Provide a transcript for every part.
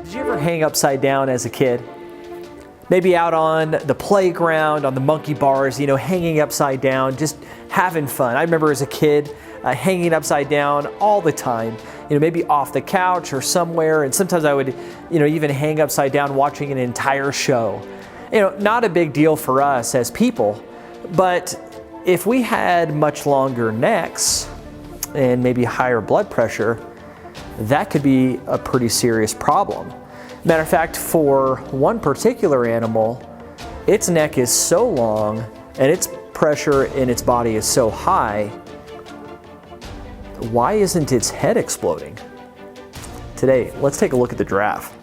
Did you ever hang upside down as a kid? Maybe out on the playground, on the monkey bars, hanging upside down, just having fun. I remember as a kid hanging upside down all the time, maybe off the couch or somewhere, and sometimes I would, even hang upside down watching an entire show. Not a big deal for us as people, but if we had much longer necks and maybe higher blood pressure, that could be a pretty serious problem. Matter of fact, for one particular animal, its neck is so long and its pressure in its body is so high, why isn't its head exploding? Today, let's take a look at the giraffe.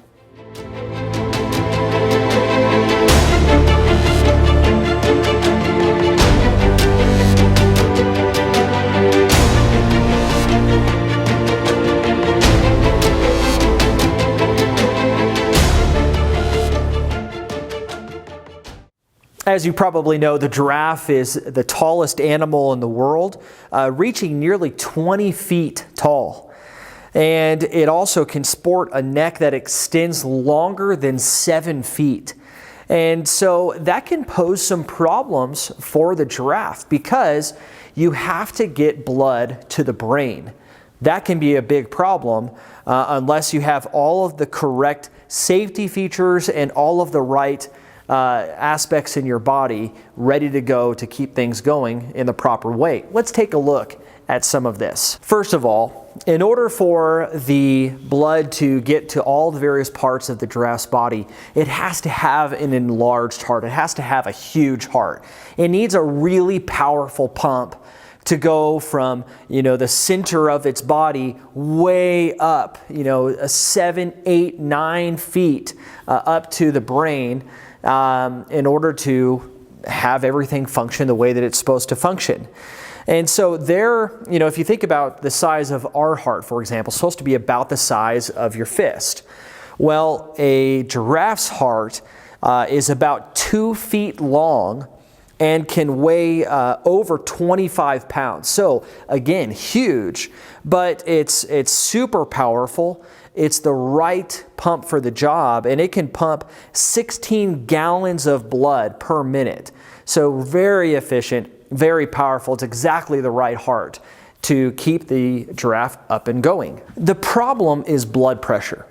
As you probably know, the giraffe is the tallest animal in the world, reaching nearly 20 feet tall. And it also can sport a neck that extends longer than 7 feet. And so that can pose some problems for the giraffe because you have to get blood to the brain. That can be a big problem unless you have all of the correct safety features and all of the right aspects in your body ready to go to keep things going in the proper way. Let's take a look at some of this. First of all, in order for the blood to get to all the various parts of the giraffe's body, it has to have an enlarged heart. It has to have a huge heart. It needs a really powerful pump to go from, the center of its body way up, 7, 8, 9 feet up to the brain in order to have everything function the way that it's supposed to function. And so there, if you think about the size of our heart, for example, it's supposed to be about the size of your fist. Well, a giraffe's heart is about 2 feet long and can weigh over 25 pounds. So again, huge, but it's super powerful. It's the right pump for the job, and it can pump 16 gallons of blood per minute. So very efficient, very powerful. It's exactly the right heart to keep the giraffe up and going. The problem is blood pressure.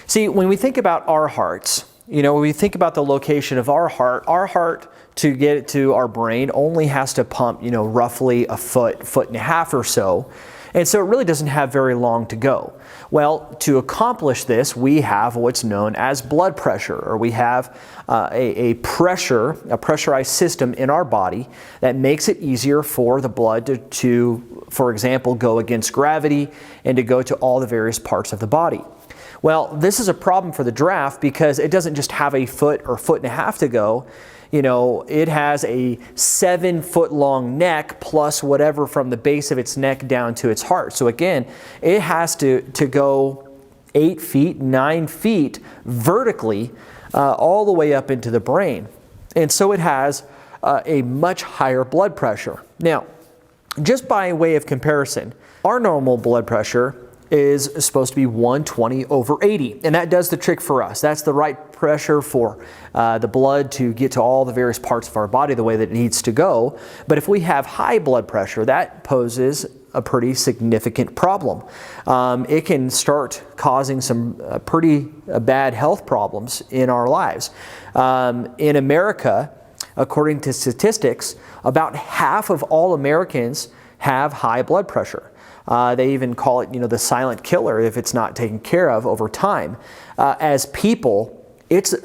See, when we think about our hearts, when we think about the location of our heart to get it to our brain only has to pump, roughly a foot and a half or so. And so it really doesn't have very long to go. Well, to accomplish this, we have what's known as blood pressure, or we have a pressurized system in our body that makes it easier for the blood to, for example, go against gravity and to go to all the various parts of the body. Well, this is a problem for the giraffe because it doesn't just have a foot or foot and a half to go. It has a 7 foot long neck plus whatever from the base of its neck down to its heart. So again, it has to go 8 feet, 9 feet vertically all the way up into the brain. And so it has a much higher blood pressure. Now, just by way of comparison, our normal blood pressure is supposed to be 120 over 80, and that does the trick for us. That's the right pressure for the blood to get to all the various parts of our body the way that it needs to go. But if we have high blood pressure, that poses a pretty significant problem. It can start causing some pretty bad health problems in our lives. In America, according to statistics, about half of all Americans have high blood pressure. They even call it, the silent killer if it's not taken care of over time. As people,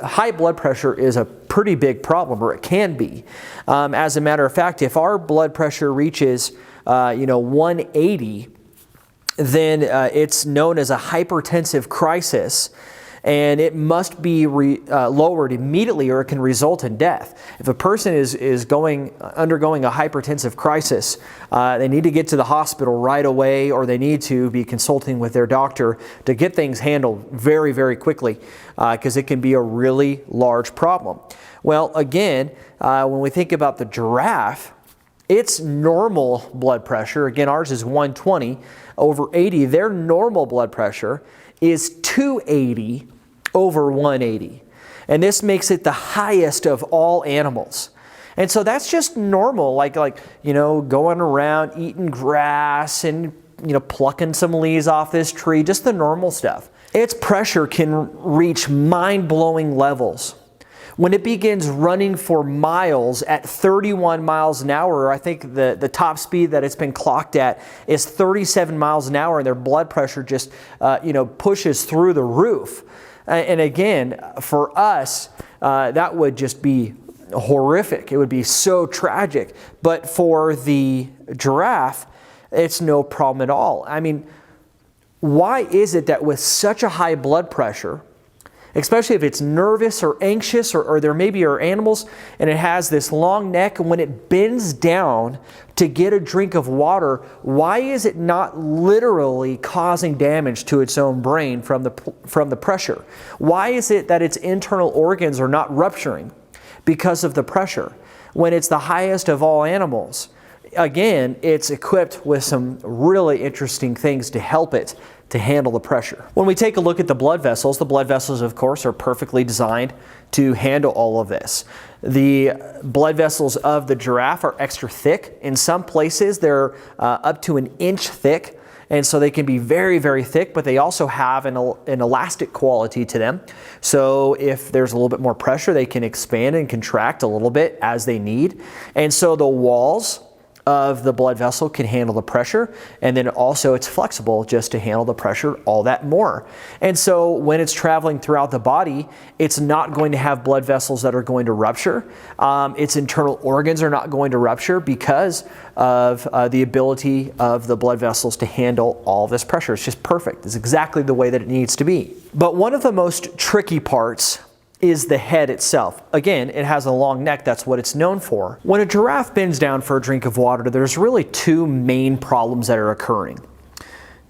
high blood pressure is a pretty big problem, or it can be. As a matter of fact, if our blood pressure reaches, 180, then it's known as a hypertensive crisis. And it must be lowered immediately or it can result in death. If a person is undergoing a hypertensive crisis, they need to get to the hospital right away, or they need to be consulting with their doctor to get things handled very, very quickly because it can be a really large problem. Well, again, when we think about the giraffe, its normal blood pressure, again, ours is 120 over 80, their normal blood pressure is 280 over 180. And this makes it the highest of all animals. And so that's just normal, like going around eating grass and plucking some leaves off this tree, just the normal stuff. Its pressure can reach mind-blowing levels. When it begins running for miles at 31 miles an hour, I think the top speed that it's been clocked at is 37 miles an hour, and their blood pressure just pushes through the roof. And again, for us, that would just be horrific. It would be so tragic. But for the giraffe, it's no problem at all. I mean, why is it that with such a high blood pressure, especially if it's nervous or anxious, or there maybe are animals and it has this long neck, and when it bends down to get a drink of water, why is it not literally causing damage to its own brain from the pressure? Why is it that its internal organs are not rupturing because of the pressure when it's the highest of all animals? Again, it's equipped with some really interesting things to help it to handle the pressure. When we take a look at the blood vessels, of course, are perfectly designed to handle all of this. The blood vessels of the giraffe are extra thick. In some places, they're up to 1 inch thick, and so they can be very, very thick, but they also have an elastic quality to them. So if there's a little bit more pressure, they can expand and contract a little bit as they need. And so the walls of the blood vessel can handle the pressure, and then also it's flexible just to handle the pressure all that more. And so when it's traveling throughout the body, it's not going to have blood vessels that are going to rupture. Its internal organs are not going to rupture because of the ability of the blood vessels to handle all this pressure. It's just perfect. It's exactly the way that it needs to be. But one of the most tricky parts is the head itself. Again, it has a long neck, that's what it's known for. When a giraffe bends down for a drink of water, there's really two main problems that are occurring.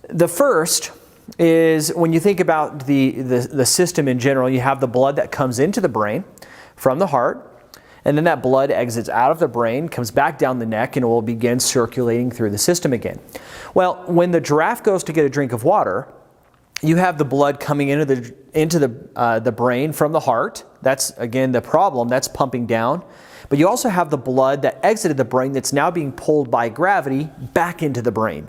The first is when you think about the system in general, you have the blood that comes into the brain from the heart, and then that blood exits out of the brain, comes back down the neck, and it will begin circulating through the system again. Well, when the giraffe goes to get a drink of water, you have the blood coming into the brain from the heart. That's, again, the problem. That's pumping down. But you also have the blood that exited the brain that's now being pulled by gravity back into the brain.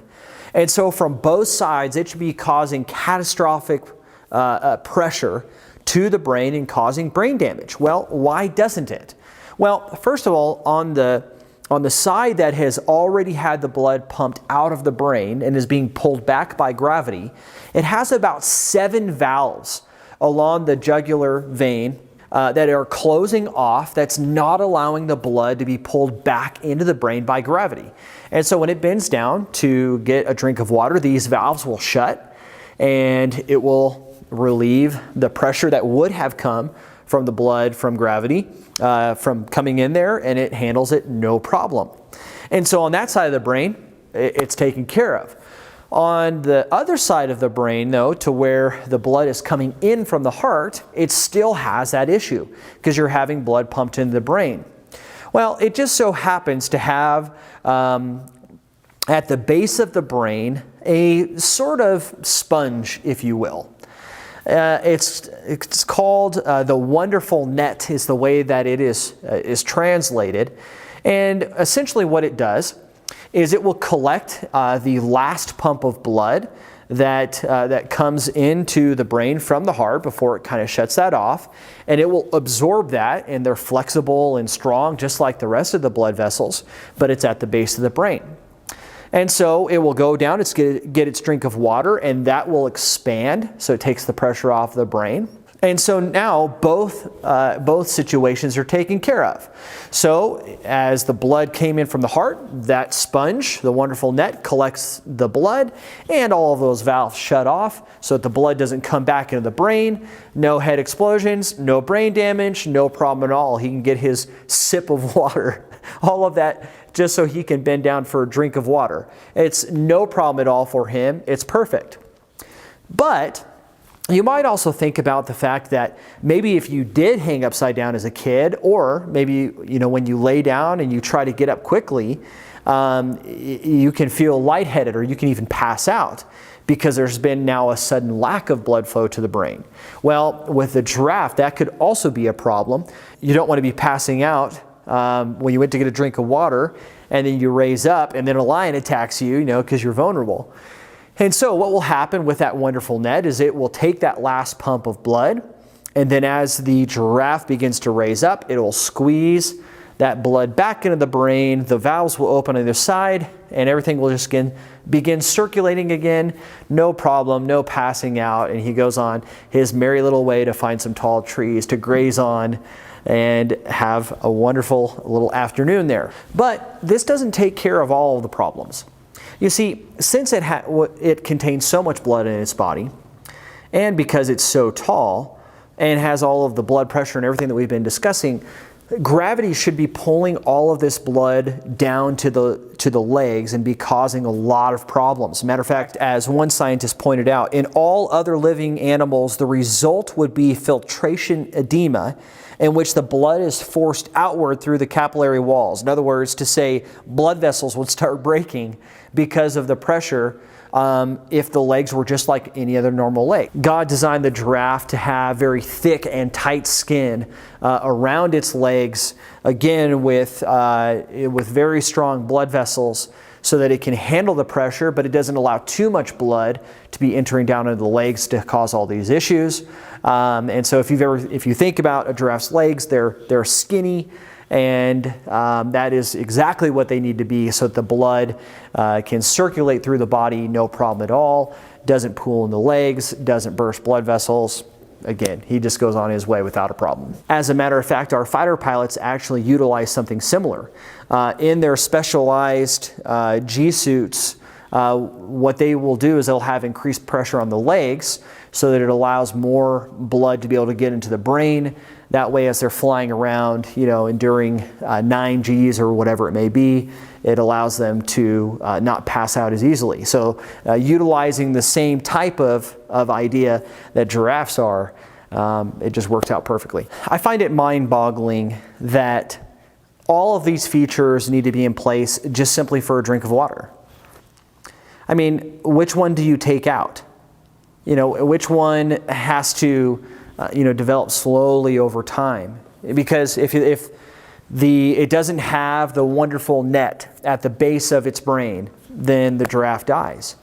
And so from both sides, it should be causing catastrophic pressure to the brain and causing brain damage. Well, why doesn't it? Well, first of all, on the side that has already had the blood pumped out of the brain and is being pulled back by gravity, it has about 7 valves along the jugular vein that are closing off, that's not allowing the blood to be pulled back into the brain by gravity. And so when it bends down to get a drink of water, these valves will shut and it will relieve the pressure that would have come from the blood from gravity from coming in there, and it handles it no problem. And so on that side of the brain, it's taken care of. On the other side of the brain, though, to where the blood is coming in from the heart, it still has that issue because you're having blood pumped into the brain. Well, it just so happens to have at the base of the brain a sort of sponge, if you will. It's called the wonderful net is the way that it is translated. And essentially what it does is it will collect the last pump of blood that comes into the brain from the heart before it kind of shuts that off, and it will absorb that, and they're flexible and strong just like the rest of the blood vessels, but it's at the base of the brain. And so it will go down, get its drink of water, and that will expand, so it takes the pressure off the brain. And so now both situations are taken care of. So as the blood came in from the heart, that sponge, the wonderful net, collects the blood, and all of those valves shut off so that the blood doesn't come back into the brain. No head explosions, no brain damage, no problem at all. He can get his sip of water. All of that just so he can bend down for a drink of water. It's no problem at all for him. It's perfect. But you might also think about the fact that maybe if you did hang upside down as a kid, or maybe when you lay down and you try to get up quickly, you can feel lightheaded or you can even pass out because there's been now a sudden lack of blood flow to the brain. Well, with the giraffe, that could also be a problem. You don't want to be passing out when you went to get a drink of water, and then you raise up, and then a lion attacks you, because you're vulnerable. And so what will happen with that wonderful net is it will take that last pump of blood, and then as the giraffe begins to raise up, it will squeeze that blood back into the brain. The valves will open on either side, and everything will just begin circulating again. No problem, no passing out. And he goes on his merry little way to find some tall trees to graze on and have a wonderful little afternoon there. But this doesn't take care of all of the problems. You see, since it contains so much blood in its body, and because it's so tall and has all of the blood pressure and everything that we've been discussing, gravity should be pulling all of this blood down to the legs and be causing a lot of problems. Matter of fact, as one scientist pointed out, in all other living animals, the result would be filtration edema, in which the blood is forced outward through the capillary walls. In other words, to say blood vessels would start breaking because of the pressure if the legs were just like any other normal leg. God designed the giraffe to have very thick and tight skin around its legs, again with very strong blood vessels, so that it can handle the pressure, but it doesn't allow too much blood to be entering down into the legs to cause all these issues. And so if you think about a giraffe's legs, they're skinny, and that is exactly what they need to be so that the blood can circulate through the body, no problem at all, doesn't pool in the legs, doesn't burst blood vessels. Again, he just goes on his way without a problem. As a matter of fact, our fighter pilots actually utilize something similar. In their specialized G-suits, what they will do is they'll have increased pressure on the legs so that it allows more blood to be able to get into the brain. That way, as they're flying around, enduring 9 Gs or whatever it may be, it allows them to not pass out as easily. So utilizing the same type of idea that giraffes are, it just works out perfectly. I find it mind-boggling that all of these features need to be in place just simply for a drink of water. I mean, which one do you take out? Which one has to develop slowly over time? Because if it doesn't have the wonderful net at the base of its brain, then the giraffe dies.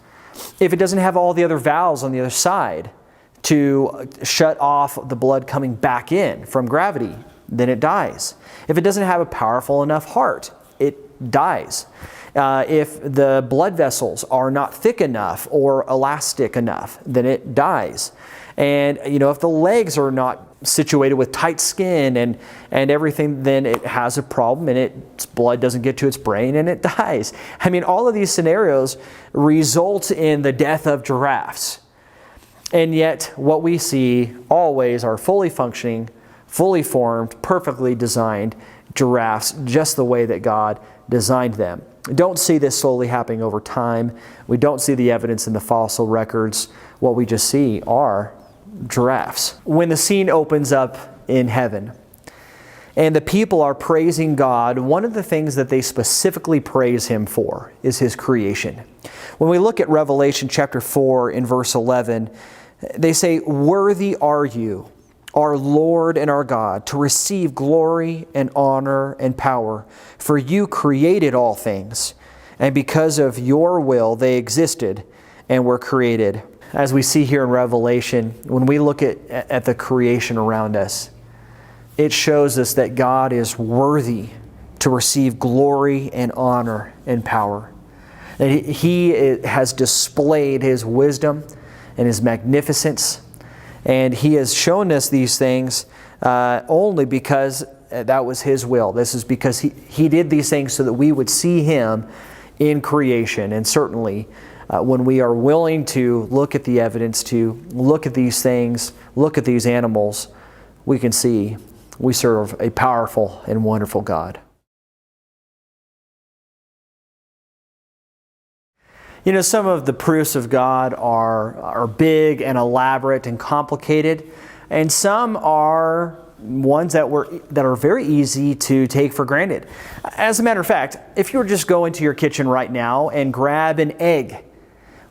If it doesn't have all the other valves on the other side to shut off the blood coming back in from gravity, then it dies. If it doesn't have a powerful enough heart, it dies. If the blood vessels are not thick enough or elastic enough, then it dies. And if the legs are not situated with tight skin and everything, then it has a problem and its blood doesn't get to its brain and it dies. I mean, all of these scenarios result in the death of giraffes. And yet what we see always are fully functioning, fully formed, perfectly designed giraffes, just the way that God designed them. We don't see this slowly happening over time. We don't see the evidence in the fossil records. What we just see are giraffes. When the scene opens up in heaven and the people are praising God, one of the things that they specifically praise Him for is His creation. When we look at Revelation chapter 4 in verse 11, they say, "Worthy are you, our Lord and our God, to receive glory and honor and power, for you created all things, and because of your will they existed and were created." As we see here in Revelation, when we look at the creation around us, it shows us that God is worthy to receive glory and honor and power. That He has displayed His wisdom and His magnificence, and He has shown us these things only because that was His will. This is because He did these things so that we would see Him in creation. And certainly when we are willing to look at the evidence, to look at these things, look at these animals, we can see we serve a powerful and wonderful God. Some of the proofs of God are big and elaborate and complicated, and some are ones that are very easy to take for granted. As a matter of fact, if you were just go into your kitchen right now and grab an egg,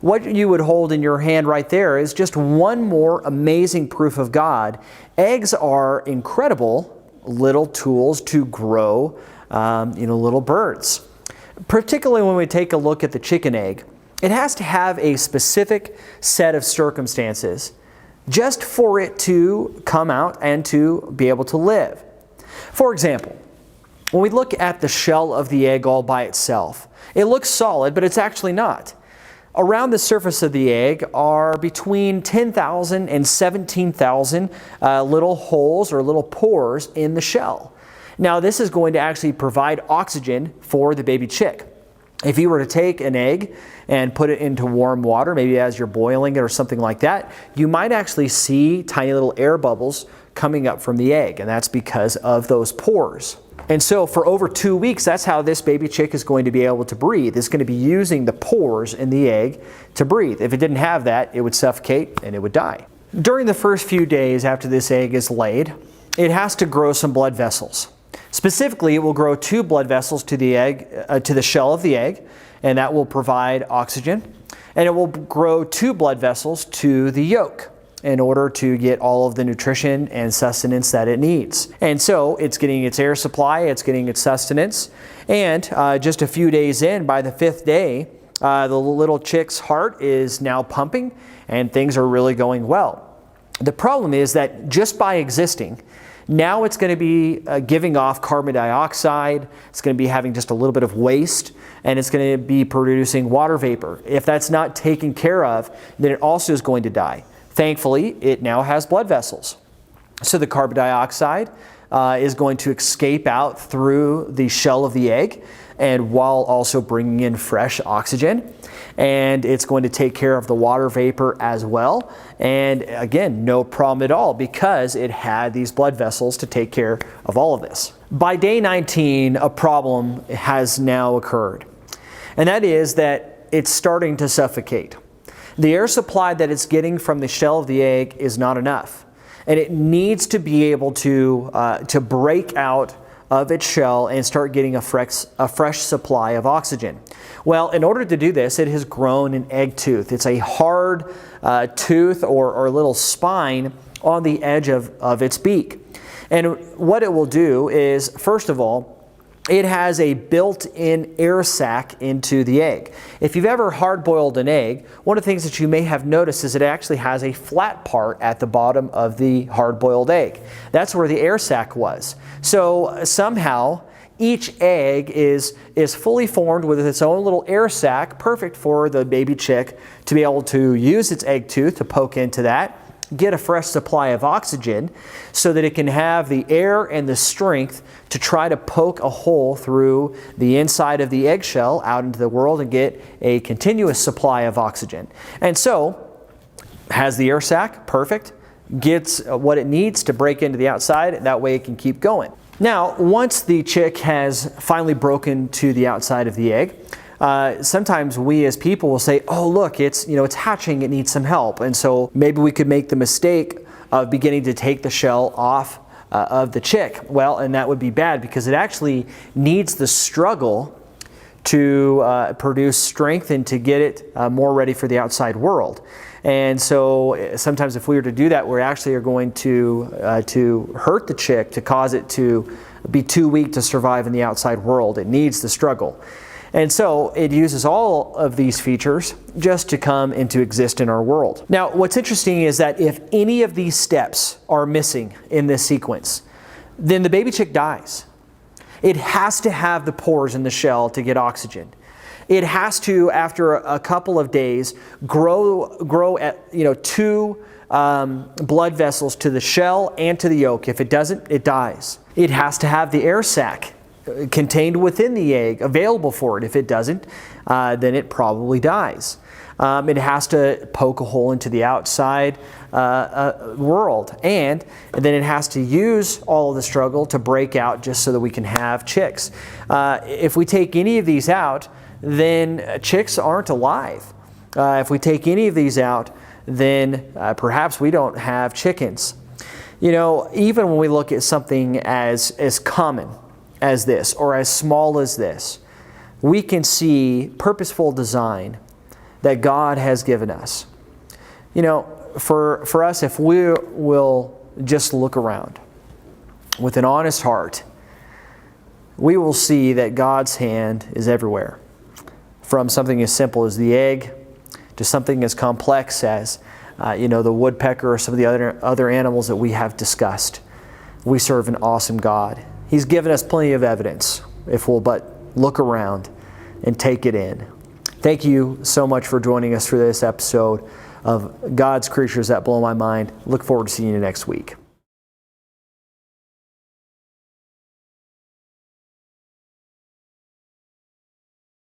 What you would hold in your hand right there is just one more amazing proof of God. Eggs are incredible little tools to grow little birds. Particularly when we take a look at the chicken egg, it has to have a specific set of circumstances just for it to come out and to be able to live. For example, when we look at the shell of the egg all by itself, it looks solid, but it's actually not. Around the surface of the egg are between 10,000 and 17,000 little holes or little pores in the shell. Now, this is going to actually provide oxygen for the baby chick. If you were to take an egg and put it into warm water, maybe as you're boiling it or something like that, you might actually see tiny little air bubbles coming up from the egg, and that's because of those pores. And so for over 2 weeks, that's how this baby chick is going to be able to breathe. It's going to be using the pores in the egg to breathe. If it didn't have that, it would suffocate and it would die. During the first few days after this egg is laid, it has to grow some blood vessels. Specifically, it will grow 2 blood vessels to the egg, to the shell of the egg, and that will provide oxygen. And it will grow 2 blood vessels to the yolk in order to get all of the nutrition and sustenance that it needs. And so it's getting its air supply, it's getting its sustenance, and just a few days in, by the 5th day, the little chick's heart is now pumping and things are really going well. The problem is that just by existing, now it's going to be giving off carbon dioxide, it's going to be having just a little bit of waste, and it's going to be producing water vapor. If that's not taken care of, then it also is going to die. Thankfully, it now has blood vessels. So the carbon dioxide is going to escape out through the shell of the egg, and while also bringing in fresh oxygen. And it's going to take care of the water vapor as well. And again, no problem at all because it had these blood vessels to take care of all of this. By day 19, a problem has now occurred. And that is that it's starting to suffocate. The air supply that it's getting from the shell of the egg is not enough. And it needs to be able to break out of its shell and start getting a fresh supply of oxygen. Well, in order to do this, it has grown an egg tooth. It's a hard tooth or little spine on the edge of its beak. And what it will do is, first of all, it has a built-in air sac into the egg. If you've ever hard-boiled an egg, one of the things that you may have noticed is it actually has a flat part at the bottom of the hard-boiled egg. That's where the air sac was. So somehow, each egg is fully formed with its own little air sac, perfect for the baby chick to be able to use its egg tooth to poke into that, get a fresh supply of oxygen so that it can have the air and the strength to try to poke a hole through the inside of the eggshell out into the world and get a continuous supply of oxygen. And so, has the air sac, perfect, gets what it needs to break into the outside, that way it can keep going. Now, once the chick has finally broken to the outside of the egg, sometimes we as people will say, oh look, it's hatching, it needs some help. And so maybe we could make the mistake of beginning to take the shell off of the chick. Well, and that would be bad because it actually needs the struggle to produce strength and to get it more ready for the outside world. And so sometimes if we were to do that, we actually are going to hurt the chick, to cause it to be too weak to survive in the outside world. It needs the struggle. And so it uses all of these features just to come into exist in our world. Now, what's interesting is that if any of these steps are missing in this sequence, then the baby chick dies. It has to have the pores in the shell to get oxygen. It has to, after a couple of days, grow at 2 blood vessels to the shell and to the yolk. If it doesn't, it dies. It has to have the air sac contained within the egg available for it. If it doesn't, then it probably dies. It has to poke a hole into the outside world, and then it has to use all of the struggle to break out just so that we can have chicks. If we take any of these out, then chicks aren't alive. If we take any of these out, then perhaps we don't have chickens. Even when we look at something as common as this, or as small as this, we can see purposeful design that God has given us. You know, for us, if we will just look around with an honest heart, we will see that God's hand is everywhere. From something as simple as the egg to something as complex as the woodpecker or some of the other animals that we have discussed. We serve an awesome God. He's given us plenty of evidence if we'll but look around and take it in. Thank you so much for joining us for this episode of God's Creatures That Blow My Mind. Look forward to seeing you next week.